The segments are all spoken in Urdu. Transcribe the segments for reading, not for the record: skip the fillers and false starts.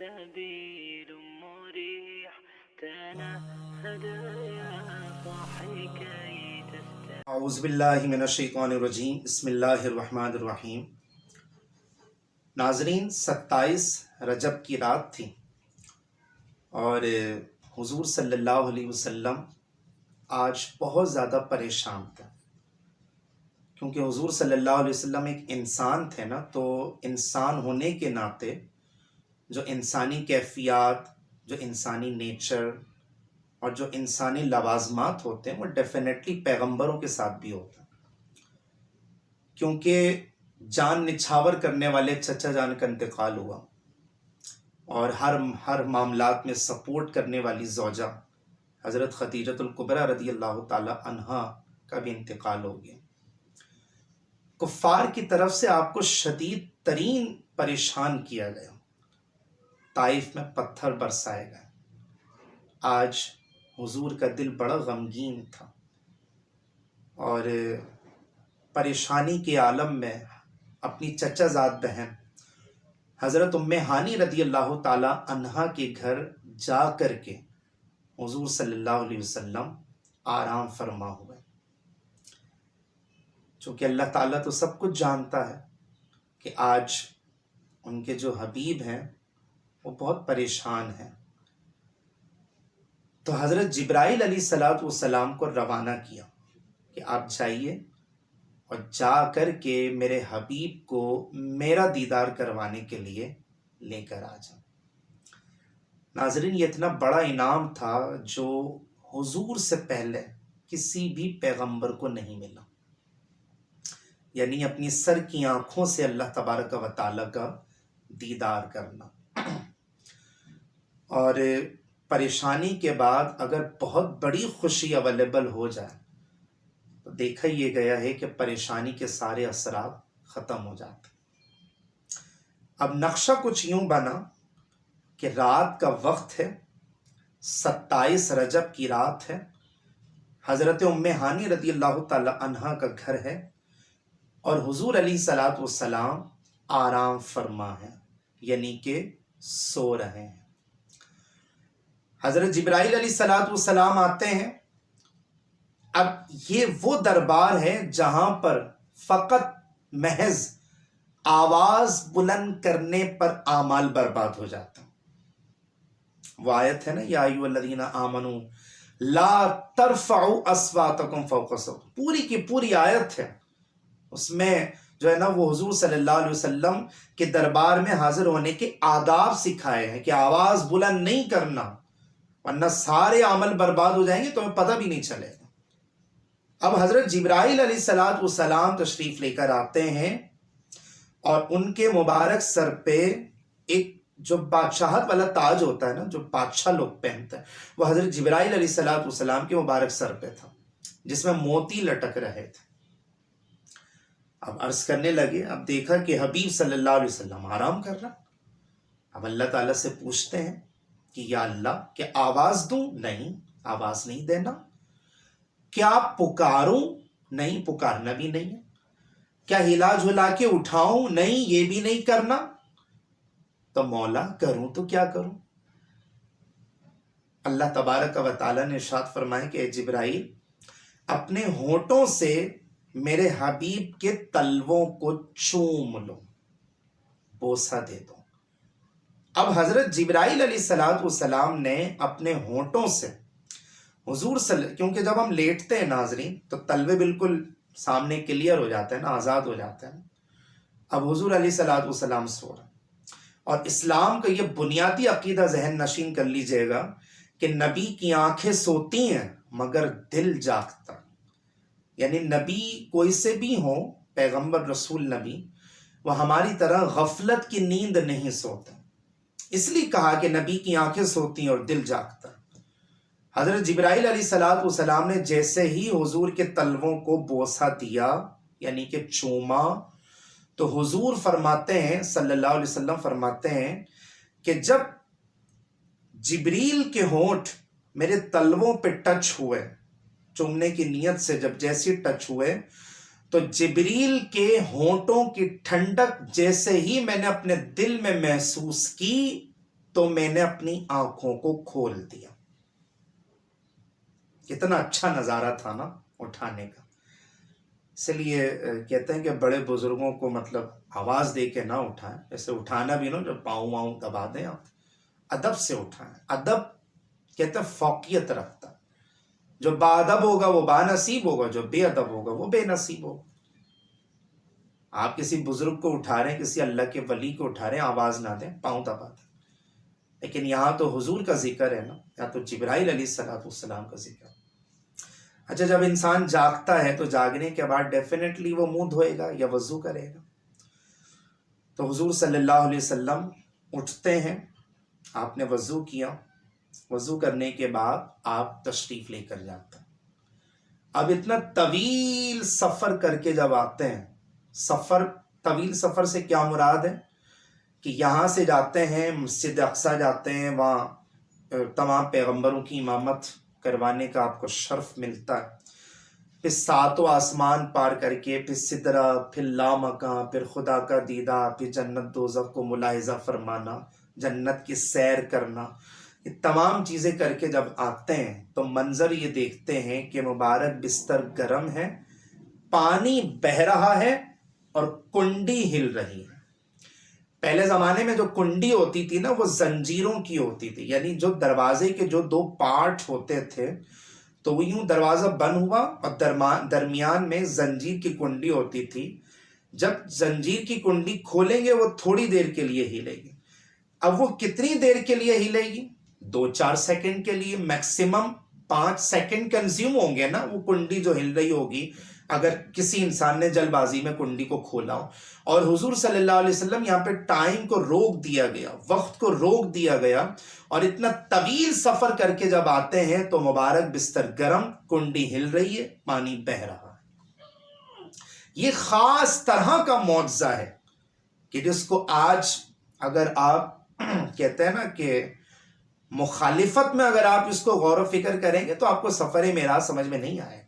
سبيل مريح تنهد يا صاحي كي تستمع. اعوذ باللہ من الشیطان الرجیم بسم اللہ الرحمن الرحیم. ناظرین، 27 رجب کی رات تھی اور حضور صلی اللہ علیہ وسلم آج بہت زیادہ پریشان تھے، کیونکہ حضور صلی اللہ علیہ وسلم ایک انسان تھے نا، تو انسان ہونے کے ناطے جو انسانی کیفیات، جو انسانی نیچر اور جو انسانی لوازمات ہوتے ہیں وہ ڈیفینیٹلی پیغمبروں کے ساتھ بھی ہوتے ہیں، کیونکہ جان نچھاور کرنے والے چچا جان کا انتقال ہوا اور ہر معاملات میں سپورٹ کرنے والی زوجہ حضرت خدیجۃ الکبریٰ رضی اللہ تعالی عنہا کا بھی انتقال ہو گیا. کفار کی طرف سے آپ کو شدید ترین پریشان کیا گیا، طائف میں پتھر برسائے گئے. آج حضور کا دل بڑا غمگین تھا اور پریشانی کے عالم میں اپنی چچا زاد بہن حضرت ام ہانی رضی اللہ تعالی عنہا کے گھر جا کر کے حضور صلی اللہ علیہ وسلم آرام فرما ہوئے. چونکہ اللہ تعالیٰ تو سب کچھ جانتا ہے کہ آج ان کے جو حبیب ہیں وہ بہت پریشان ہیں، تو حضرت جبرائیل علیہ السلام کو روانہ کیا کہ آپ جائیے اور جا کر کے میرے حبیب کو میرا دیدار کروانے کے لیے لے کر آ جائیں. ناظرین، یہ اتنا بڑا انعام تھا جو حضور سے پہلے کسی بھی پیغمبر کو نہیں ملا، یعنی اپنی سر کی آنکھوں سے اللہ تبارک و تعالیٰ کا دیدار کرنا. اور پریشانی کے بعد اگر بہت بڑی خوشی اویلیبل ہو جائے تو دیکھا یہ گیا ہے کہ پریشانی کے سارے اثرات ختم ہو جاتے. اب نقشہ کچھ یوں بنا کہ رات کا وقت ہے، 27 رجب کی رات ہے، حضرت ام ہانی رضی اللہ تعالی عنہا کا گھر ہے اور حضور علیہ السلام آرام فرما ہے، یعنی کہ سو رہے ہیں. حضرت جبرائیل علیہ السلام آتے ہیں. اب یہ وہ دربار ہے جہاں پر فقط محض آواز بلند کرنے پر اعمال برباد ہو جاتا. وہ آیت ہے نا، یا ایھا الذین آمنوا لا ترفعوا اصواتکم فوق صوت، پوری کی پوری آیت ہے. اس میں جو ہے نا وہ حضور صلی اللہ علیہ وسلم کے دربار میں حاضر ہونے کے آداب سکھائے ہیں کہ آواز بلند نہیں کرنا، ورنہ سارے عمل برباد ہو جائیں گے، تمہیں پتہ بھی نہیں چلے گا. اب حضرت جبرائیل علیہ السلام تشریف لے کر آتے ہیں اور ان کے مبارک سر پہ ایک جو بادشاہت والا تاج ہوتا ہے نا، جو بادشاہ لوگ پہنتے ہیں، وہ حضرت جبرائیل علیہ السلام کے مبارک سر پہ تھا، جس میں موتی لٹک رہے تھے. اب عرض کرنے لگے، اب دیکھا کہ حبیب صلی اللہ علیہ وسلم آرام کر رہا. اب اللہ تعالیٰ سے پوچھتے ہیں کہ یا اللہ، کہ آواز دوں؟ نہیں، آواز نہیں دینا. کیا پکاروں؟ نہیں، پکارنا بھی نہیں ہے. کیا ہلا جھلا کے اٹھاؤں؟ نہیں، یہ بھی نہیں کرنا. تو مولا کروں تو کیا کروں؟ اللہ تبارک و تعالیٰ نے ارشاد فرمایا کہ اے جبرائیل، اپنے ہونٹوں سے میرے حبیب کے تلووں کو چوم لو، بوسہ دے دو. اب حضرت جبرائیل علیہ السلام نے اپنے ہونٹوں سے حضور کیونکہ جب ہم لیٹتے ہیں ناظرین تو تلوے بالکل سامنے کلیئر ہو جاتے ہیں نا، آزاد ہو جاتے ہیں. اب حضور علیہ السلام سو رہے ہیں. اور اسلام کا یہ بنیادی عقیدہ ذہن نشین کر لیجئے گا کہ نبی کی آنکھیں سوتی ہیں مگر دل جاگتا. یعنی نبی کوئی سے بھی ہوں، پیغمبر رسول نبی، وہ ہماری طرح غفلت کی نیند نہیں سوتے. اس لیے کہا کہ نبی کی آنکھیں سوتی ہیں اور دل جاگتا. حضرت جبرائیل علیہ السلام نے جیسے ہی حضور کے تلووں کو بوسہ دیا، یعنی کہ چوما، تو حضور فرماتے ہیں صلی اللہ علیہ وسلم فرماتے ہیں کہ جب جبریل کے ہونٹ میرے تلووں پہ ٹچ ہوئے، چومنے کی نیت سے جب جیسی ٹچ ہوئے، تو جبریل کے ہونٹوں کی ٹھنڈک جیسے ہی میں نے اپنے دل میں محسوس کی تو میں نے اپنی آنکھوں کو کھول دیا. کتنا اچھا نظارہ تھا نا اٹھانے کا. اس لیے کہتے ہیں کہ بڑے بزرگوں کو مطلب آواز دے کے نہ اٹھائیں. ایسے اٹھانا بھی نا جب پاؤں واؤں دبا دیں آپ, ادب سے اٹھائیں. ادب کہتے ہیں فوقیت رکھتا ہے. جو باادب ہوگا وہ بانصیب ہوگا, جو بے ادب ہوگا وہ بے نصیب ہوگا. آپ کسی بزرگ کو اٹھا رہے ہیں, کسی اللہ کے ولی کو اٹھا رہے ہیں, آواز نہ دیں, پاؤں دبا دیں. لیکن یہاں تو حضور کا ذکر ہے نا, یا تو جبرائیل علیہ السلام کا ذکر ہے. اچھا, جب انسان جاگتا ہے تو جاگنے کے بعد ڈیفینیٹلی وہ منہ دھوئے گا یا وضو کرے گا. تو حضور صلی اللہ علیہ وسلم اٹھتے ہیں, آپ نے وضو کیا, وضو کرنے کے بعد آپ تشریف لے کر جاتے ہیں. اب اتنا طویل سفر کر کے جب آتے ہیں, طویل سفر سے کیا مراد ہے کہ یہاں سے جاتے ہیں مسجد اقصی جاتے ہیں, وہاں تمام پیغمبروں کی امامت کروانے کا آپ کو شرف ملتا ہے. پھر 7 آسمان پار کر کے, پھر سدرہ, پھر لامکاں, پھر خدا کا دیدار, پھر جنت دوزخ کو ملاحظہ فرمانا, جنت کی سیر کرنا, یہ تمام چیزیں کر کے جب آتے ہیں تو منظر یہ دیکھتے ہیں کہ مبارک بستر گرم ہے, پانی بہہ رہا ہے اور کنڈی ہل رہی ہے. پہلے زمانے میں جو کنڈی ہوتی تھی نا وہ زنجیروں کی ہوتی تھی, یعنی جو دروازے کے جو 2 پارٹ ہوتے تھے تو وہ یوں دروازہ بند ہوا اور درمیان میں زنجیر کی کنڈی ہوتی تھی. جب زنجیر کی کنڈی کھولیں گے وہ تھوڑی دیر کے لیے ہلے گی. اب وہ کتنی دیر کے لیے ہلے گی؟ 2-4 سیکنڈ کے لیے, میکسیمم 5 سیکنڈ کنزیوم ہوں گے نا وہ کنڈی جو ہل رہی ہوگی, اگر کسی انسان نے جلد بازی میں کنڈی کو کھولا ہو. اور حضور صلی اللہ علیہ وسلم یہاں پہ ٹائم کو روک دیا گیا, وقت کو روک دیا گیا, اور اتنا طویل سفر کر کے جب آتے ہیں تو مبارک بستر گرم, کنڈی ہل رہی ہے, پانی بہہ رہا ہے. یہ خاص طرح کا معجزہ ہے کہ جس کو آج اگر آپ کہتے ہیں نا کہ مخالفت میں اگر آپ اس کو غور و فکر کریں گے تو آپ کو سفر معراج سمجھ میں نہیں آئے گا.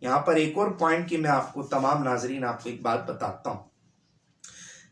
یہاں پر ایک اور پوائنٹ کی میں آپ کو, تمام ناظرین آپ کو ایک بات بتاتا ہوں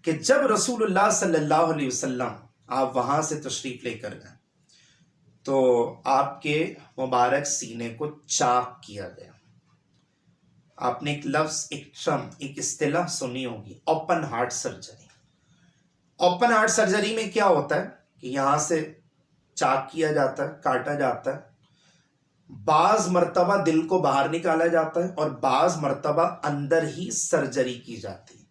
کہ جب رسول اللہ صلی اللہ علیہ وسلم آپ وہاں سے تشریف لے کر گئے تو آپ کے مبارک سینے کو چاک کیا گیا. آپ نے ایک لفظ, ایک ٹرم, ایک اصطلاح سنی ہوگی, open heart surgery. Open heart surgery میں کیا ہوتا ہے کہ یہاں سے چاک کیا جاتا ہے, کاٹا جاتا ہے, بعض مرتبہ دل کو باہر نکالا جاتا ہے اور بعض مرتبہ اندر ہی سرجری کی جاتی ہے.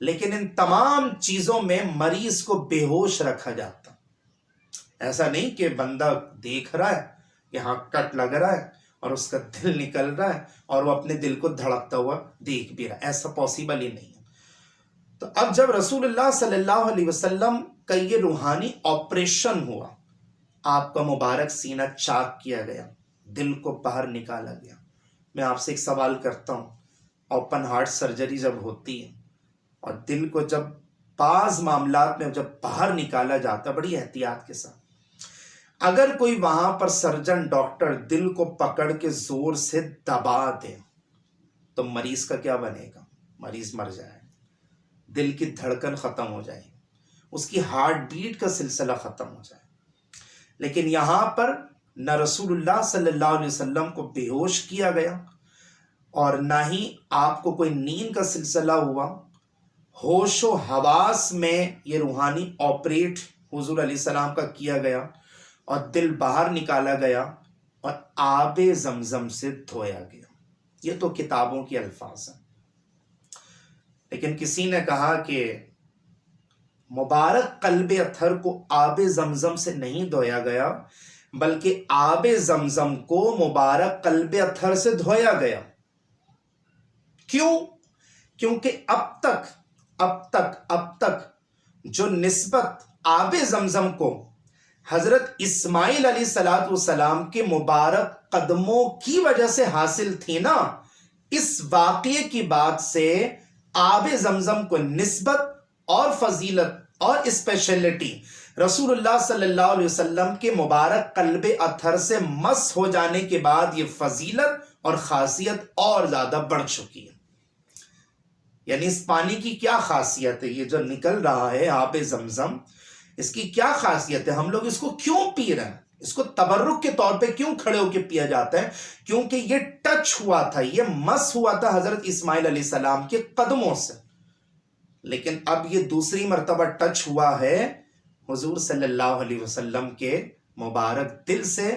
لیکن ان تمام چیزوں میں مریض کو بے ہوش رکھا جاتا. ایسا نہیں کہ بندہ دیکھ رہا ہے, یہاں کٹ لگ رہا ہے اور اس کا دل نکل رہا ہے اور وہ اپنے دل کو دھڑکتا ہوا دیکھ بھی رہا ہے, ایسا پاسبل ہی نہیں ہے. تو اب جب رسول اللہ صلی اللہ علیہ وسلم کا یہ روحانی آپریشن ہوا, آپ کا مبارک سینہ چاک کیا گیا, دل کو باہر نکالا گیا, میں آپ سے ایک سوال کرتا ہوں, اوپن ہارٹ سرجری جب ہوتی ہے اور دل کو جب بعض معاملات میں جب باہر نکالا جاتا ہے بڑی احتیاط کے ساتھ, اگر کوئی وہاں پر سرجن ڈاکٹر دل کو پکڑ کے زور سے دبا دے تو مریض کا کیا بنے گا؟ مریض مر جائے, دل کی دھڑکن ختم ہو جائے, اس کی ہارٹ بیٹ کا سلسلہ ختم ہو جائے. لیکن یہاں پر نہ رسول اللہ صلی اللہ علیہ وسلم کو بے ہوش کیا گیا اور نہ ہی آپ کو کوئی نیند کا سلسلہ ہوا. ہوش و حواس میں یہ روحانی آپریٹ حضور علیہ السلام کا کیا گیا اور دل باہر نکالا گیا اور آب زمزم سے دھویا گیا. یہ تو کتابوں کے الفاظ ہیں. لیکن کسی نے کہا کہ مبارک قلب اطہر کو آب زمزم سے نہیں دھویا گیا بلکہ آب زمزم کو مبارک قلب اطہر سے دھویا گیا. کیوں؟ کیونکہ اب تک جو نسبت آب زمزم کو حضرت اسماعیل علیہ السلام کے مبارک قدموں کی وجہ سے حاصل تھی نا, اس واقعے کی بعد سے آب زمزم کو نسبت اور فضیلت اور اسپیشلٹی رسول اللہ صلی اللہ علیہ وسلم کے مبارک قلب اطہر سے مس ہو جانے کے بعد یہ فضیلت اور خاصیت اور زیادہ بڑھ چکی ہے. یعنی اس پانی کی کیا خاصیت ہے؟ یہ جو نکل رہا ہے آب زمزم, اس کی کیا خاصیت ہے, ہم لوگ اس کو کیوں پی رہے ہیں, اس کو تبرک کے طور پہ کیوں کھڑے ہو کے پیا جاتا ہے؟ کیونکہ یہ ٹچ ہوا تھا, یہ مس ہوا تھا حضرت اسماعیل علیہ السلام کے قدموں سے, لیکن اب یہ دوسری مرتبہ ٹچ ہوا ہے حضور صلی اللہ علیہ وسلم کے مبارک دل سے.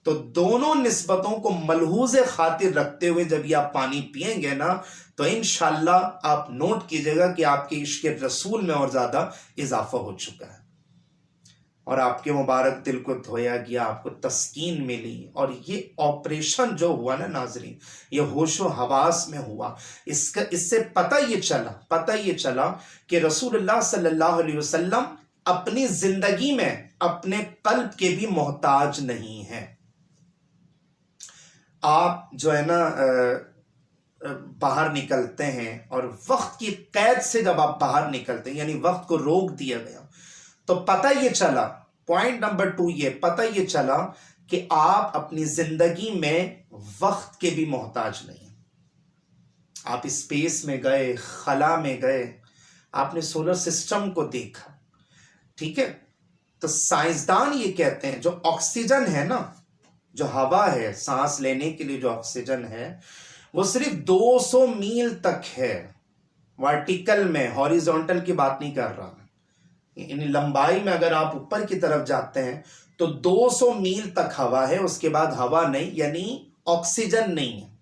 تو دونوں نسبتوں کو ملحوظ خاطر رکھتے ہوئے جب یہ آپ پانی پیئیں گے نا, تو انشاءاللہ آپ نوٹ کیجئے گا کہ آپ کے عشق رسول میں اور زیادہ اضافہ ہو چکا ہے, اور آپ کے مبارک دل کو دھویا گیا, آپ کو تسکین ملی. اور یہ آپریشن جو ہوا نا ناظرین, یہ ہوش و حواس میں ہوا. اس سے پتہ یہ چلا کہ رسول اللہ صلی اللہ علیہ وسلم اپنی زندگی میں اپنے قلب کے بھی محتاج نہیں ہیں. آپ جو ہے نا باہر نکلتے ہیں, اور وقت کی قید سے جب آپ باہر نکلتے ہیں, یعنی وقت کو روک دیا گیا, تو پتہ یہ چلا, پوائنٹ نمبر 2 یہ پتہ یہ چلا کہ آپ اپنی زندگی میں وقت کے بھی محتاج نہیں. آپ اسپیس میں گئے, خلا میں گئے, آپ نے سولر سسٹم کو دیکھا, ٹھیک ہے. تو سائنسدان یہ کہتے ہیں جو آکسیجن ہے نا, جو ہوا ہے سانس لینے کے لیے جو آکسیجن ہے, وہ صرف 200 میل تک ہے ورٹیکل میں, ہاریزونٹل کی بات نہیں کر رہا. یعنی لمبائی میں اگر آپ اوپر کی طرف جاتے ہیں تو 200 میل تک ہوا ہے, اس کے بعد ہوا نہیں, یعنی آکسیجن نہیں ہے.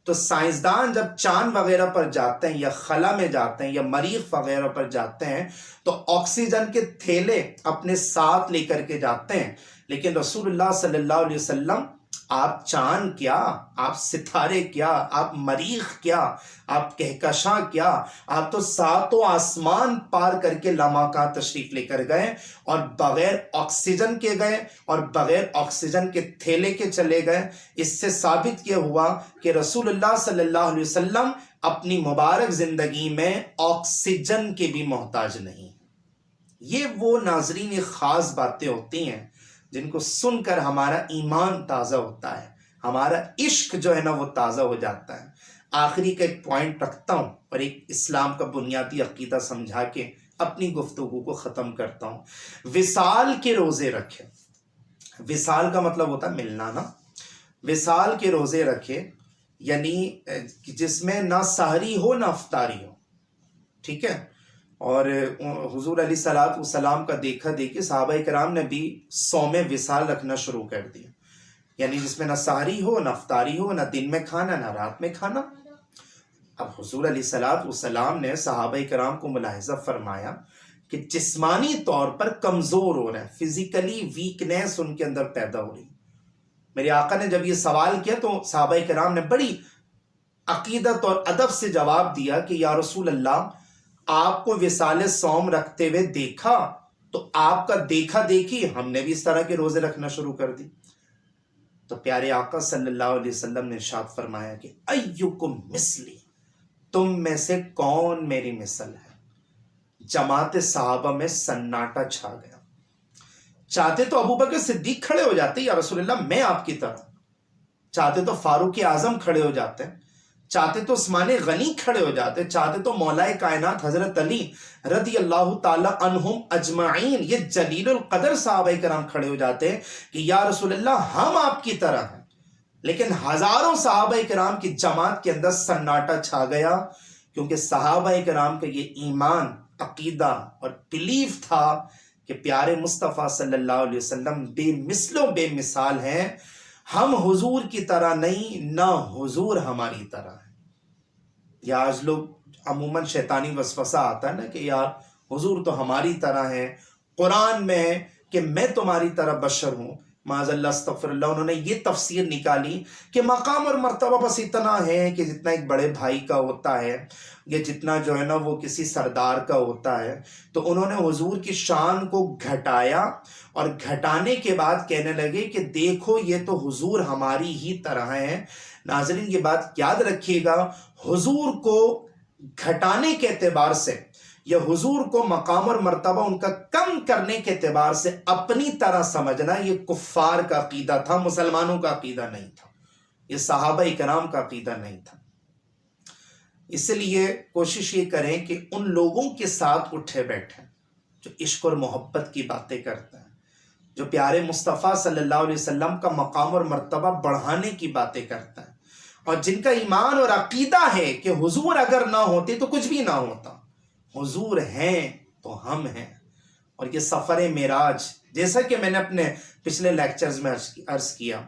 تو سائنسدان جب چاند وغیرہ پر جاتے ہیں یا خلا میں جاتے ہیں یا مریخ وغیرہ پر جاتے ہیں تو آکسیجن کے تھیلے اپنے ساتھ لے کر کے جاتے ہیں. لیکن رسول اللہ صلی اللہ علیہ وسلم, آپ چاند کیا, آپ ستارے کیا, آپ مریخ کیا, آپ کہکشاں کیا, آپ تو 7 آسمان پار کر کے لامکاں تشریف لے کر گئے, اور بغیر آکسیجن کے گئے اور بغیر آکسیجن کے تھیلے کے چلے گئے. اس سے ثابت یہ ہوا کہ رسول اللہ صلی اللہ علیہ وسلم اپنی مبارک زندگی میں آکسیجن کے بھی محتاج نہیں. یہ وہ ناظرین خاص باتیں ہوتی ہیں جن کو سن کر ہمارا ایمان تازہ ہوتا ہے, ہمارا عشق جو ہے نا وہ تازہ ہو جاتا ہے. آخری کا ایک پوائنٹ رکھتا ہوں اور ایک اسلام کا بنیادی عقیدہ سمجھا کے اپنی گفتگو کو ختم کرتا ہوں. وصال کے روزے رکھے. وصال کا مطلب ہوتا ہے ملنا نا. وصال کے روزے رکھے یعنی جس میں نہ سحری ہو نہ افطاری ہو, ٹھیک ہے. اور حضور علیہ الصلوۃ والسلام کا دیکھا دیکھی صحابہ کرام نے بھی صوم وصال رکھنا شروع کر دیا, یعنی جس میں نہ سحری ہو نہ افطاری ہو, نہ دن میں کھانا نہ رات میں کھانا. اب حضور علیہ الصلوۃ والسلام نے صحابہ کرام کو ملاحظہ فرمایا کہ جسمانی طور پر کمزور ہو رہے ہیں, فزیکلی ویکنیس ان کے اندر پیدا ہو رہی. میرے آقا نے جب یہ سوال کیا تو صحابہ کرام نے بڑی عقیدت اور ادب سے جواب دیا کہ یا رسول اللہ, آپ کو وصال صوم رکھتے ہوئے دیکھا تو آپ کا دیکھا دیکھی ہم نے بھی اس طرح کے روزے رکھنا شروع کر دی. تو پیارے آقا صلی اللہ علیہ وسلم نے ارشاد فرمایا کہ ایکم مثلی, تم میں سے کون میری مثل ہے. جماعت صحابہ میں سناٹا چھا گیا. چاہتے تو ابو بکر صدیق کھڑے ہو جاتے, یا رسول اللہ میں آپ کی طرح. چاہتے تو فاروق اعظم کھڑے ہو جاتے, چاہتے تو عثمان غنی کھڑے ہو جاتے, چاہتے تو مولا کائنات حضرت علی رضی اللہ تعالی عنہم اجمعین, یہ جلیل القدر صحابہ کرام کھڑے ہو جاتے کہ یا رسول اللہ ہم آپ کی طرح ہیں. لیکن ہزاروں صحابہ کرام کی جماعت کے اندر سناٹا چھا گیا, کیونکہ صحابہ کرام کا یہ ایمان, عقیدہ اور بلیف تھا کہ پیارے مصطفیٰ صلی اللہ علیہ وسلم بے مثل و بے مثال ہیں. ہم حضور کی طرح نہیں, نہ حضور ہماری طرح ہے. یا آج لوگ عموماً شیطانی وسوسہ آتا ہے نا کہ یار حضور تو ہماری طرح ہے, قرآن میں ہے کہ میں تمہاری طرح بشر ہوں. معاذ اللہ استغفر اللہ. انہوں نے یہ تفسیر نکالی کہ مقام اور مرتبہ بس اتنا ہے کہ جتنا ایک بڑے بھائی کا ہوتا ہے یا جتنا جو ہے نا وہ کسی سردار کا ہوتا ہے. تو انہوں نے حضور کی شان کو گھٹایا, اور گھٹانے کے بعد کہنے لگے کہ دیکھو یہ تو حضور ہماری ہی طرح ہیں. ناظرین یہ بات یاد رکھیے گا, حضور کو گھٹانے کے اعتبار سے یا حضور کو مقام اور مرتبہ ان کا کم کرنے کے اعتبار سے اپنی طرح سمجھنا یہ کفار کا عقیدہ تھا, مسلمانوں کا عقیدہ نہیں تھا, یہ صحابہ کرام کا عقیدہ نہیں تھا. اس لیے کوشش یہ کریں کہ ان لوگوں کے ساتھ اٹھے بیٹھیں جو عشق اور محبت کی باتیں کرتا ہے، جو پیارے مصطفیٰ صلی اللہ علیہ وسلم کا مقام اور مرتبہ بڑھانے کی باتیں کرتا ہے، اور جن کا ایمان اور عقیدہ ہے کہ حضور اگر نہ ہوتے تو کچھ بھی نہ ہوتا، حضور ہیں تو ہم ہیں۔ اور یہ سفر معراج، جیسا کہ میں نے اپنے پچھلے لیکچرز میں عرض کیا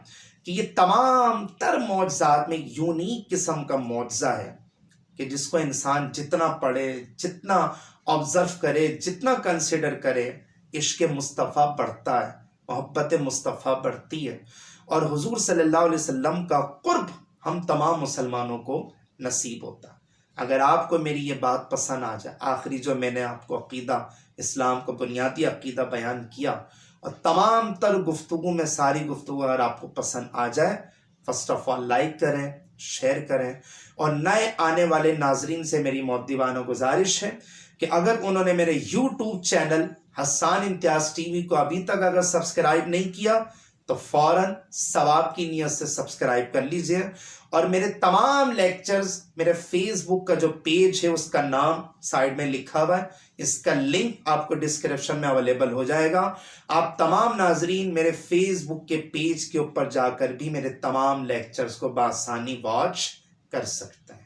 کہ یہ تمام تر معجزات میں یونیک قسم کا معجزہ ہے کہ جس کو انسان جتنا پڑھے، جتنا آبزرو کرے، جتنا کنسیڈر کرے، عشق مصطفیٰ بڑھتا ہے، محبت مصطفیٰ بڑھتی ہے، اور حضور صلی اللہ علیہ وسلم کا قرب ہم تمام مسلمانوں کو نصیب ہوتا ہے۔ اگر آپ کو میری یہ بات پسند آ جائے، آخری جو میں نے آپ کو عقیدہ اسلام کو بنیادی عقیدہ بیان کیا، اور تمام تر گفتگو میں ساری گفتگو اگر آپ کو پسند آ جائے، فرسٹ آف آل لائک کریں، شیئر کریں، اور نئے آنے والے ناظرین سے میری مؤدبانہ گزارش ہے کہ اگر انہوں نے میرے یوٹیوب چینل حسان امتیاز ٹی وی کو ابھی تک اگر سبسکرائب نہیں کیا تو فوراً ثواب کی نیت سے سبسکرائب کر لیجئے، اور میرے تمام لیکچرز میرے فیس بک کا جو پیج ہے اس کا نام سائڈ میں لکھا ہوا ہے، اس کا لنک آپ کو ڈسکرپشن میں اویلیبل ہو جائے گا۔ آپ تمام ناظرین میرے فیس بک کے پیج کے اوپر جا کر بھی میرے تمام لیکچرز کو بآسانی واچ کر سکتے ہیں۔